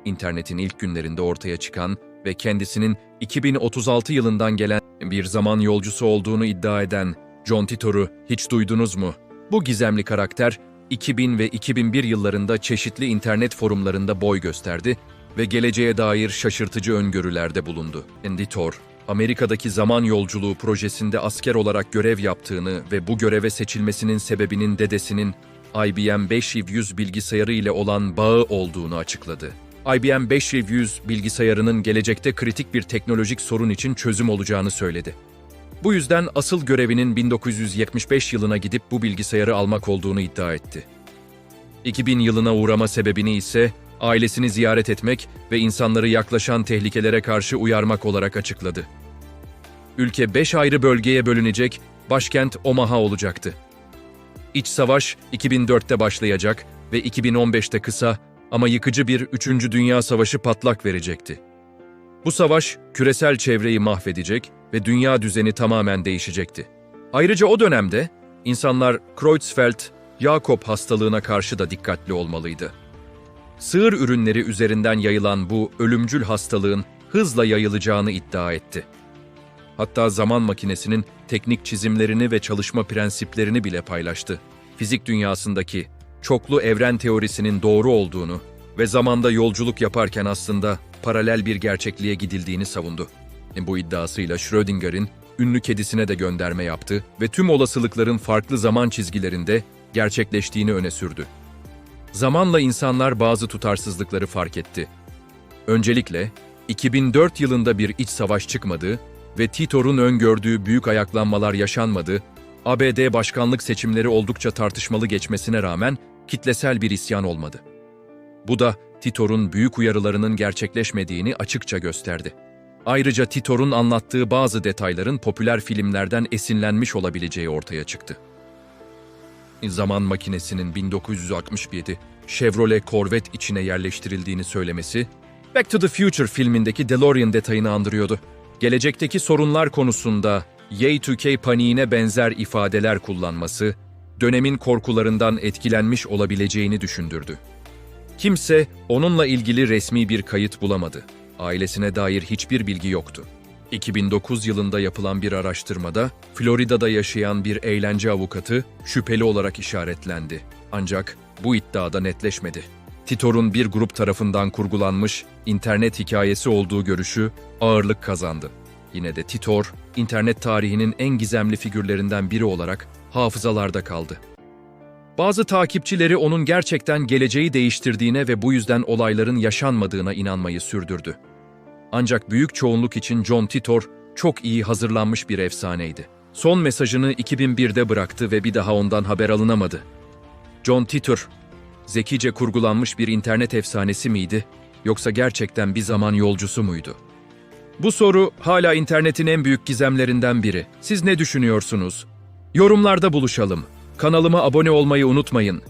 internetin ilk günlerinde ortaya çıkan ve kendisinin 2036 yılından gelen bir zaman yolcusu olduğunu iddia eden John Titor'u hiç duydunuz mu? Bu gizemli karakter, 2000 ve 2001 yıllarında çeşitli internet forumlarında boy gösterdi ve geleceğe dair şaşırtıcı öngörülerde bulundu. Titor, Amerika'daki zaman yolculuğu projesinde asker olarak görev yaptığını ve bu göreve seçilmesinin sebebinin dedesinin IBM 500 bilgisayarı ile olan bağı olduğunu açıkladı. IBM 500 bilgisayarının gelecekte kritik bir teknolojik sorun için çözüm olacağını söyledi. Bu yüzden asıl görevinin 1975 yılına gidip bu bilgisayarı almak olduğunu iddia etti. 2000 yılına uğrama sebebini ise ailesini ziyaret etmek ve insanları yaklaşan tehlikelere karşı uyarmak olarak açıkladı. Ülke 5 ayrı bölgeye bölünecek, başkent Omaha olacaktı. İç savaş 2004'te başlayacak ve 2015'te kısa ama yıkıcı bir 3. Dünya Savaşı patlak verecekti. Bu savaş küresel çevreyi mahvedecek ve dünya düzeni tamamen değişecekti. Ayrıca o dönemde insanlar Creutzfeldt-Jakob hastalığına karşı da dikkatli olmalıydı. Sığır ürünleri üzerinden yayılan bu ölümcül hastalığın hızla yayılacağını iddia etti. Hatta zaman makinesinin teknik çizimlerini ve çalışma prensiplerini bile paylaştı. Fizik dünyasındaki çoklu evren teorisinin doğru olduğunu ve zamanda yolculuk yaparken aslında paralel bir gerçekliğe gidildiğini savundu. Bu iddiasıyla Schrödinger'in ünlü kedisine de gönderme yaptı ve tüm olasılıkların farklı zaman çizgilerinde gerçekleştiğini öne sürdü. Zamanla insanlar bazı tutarsızlıkları fark etti. Öncelikle 2004 yılında bir iç savaş çıkmadı ve Titor'un öngördüğü büyük ayaklanmalar yaşanmadı, ABD başkanlık seçimleri oldukça tartışmalı geçmesine rağmen kitlesel bir isyan olmadı. Bu da Titor'un büyük uyarılarının gerçekleşmediğini açıkça gösterdi. Ayrıca Titor'un anlattığı bazı detayların popüler filmlerden esinlenmiş olabileceği ortaya çıktı. Zaman makinesinin 1967 Chevrolet Corvette içine yerleştirildiğini söylemesi, Back to the Future filmindeki DeLorean detayını andırıyordu. Gelecekteki sorunlar konusunda Y2K paniğine benzer ifadeler kullanması, dönemin korkularından etkilenmiş olabileceğini düşündürdü. Kimse onunla ilgili resmi bir kayıt bulamadı. Ailesine dair hiçbir bilgi yoktu. 2009 yılında yapılan bir araştırmada Florida'da yaşayan bir eğlence avukatı şüpheli olarak işaretlendi. Ancak bu iddiada netleşmedi. Titor'un bir grup tarafından kurgulanmış internet hikayesi olduğu görüşü ağırlık kazandı. Yine de Titor, internet tarihinin en gizemli figürlerinden biri olarak hafızalarda kaldı. Bazı takipçileri onun gerçekten geleceği değiştirdiğine ve bu yüzden olayların yaşanmadığına inanmayı sürdürdü. Ancak büyük çoğunluk için John Titor çok iyi hazırlanmış bir efsaneydi. Son mesajını 2001'de bıraktı ve bir daha ondan haber alınamadı. John Titor, zekice kurgulanmış bir internet efsanesi miydi, yoksa gerçekten bir zaman yolcusu muydu? Bu soru hala internetin en büyük gizemlerinden biri. Siz ne düşünüyorsunuz? Yorumlarda buluşalım. Kanalıma abone olmayı unutmayın.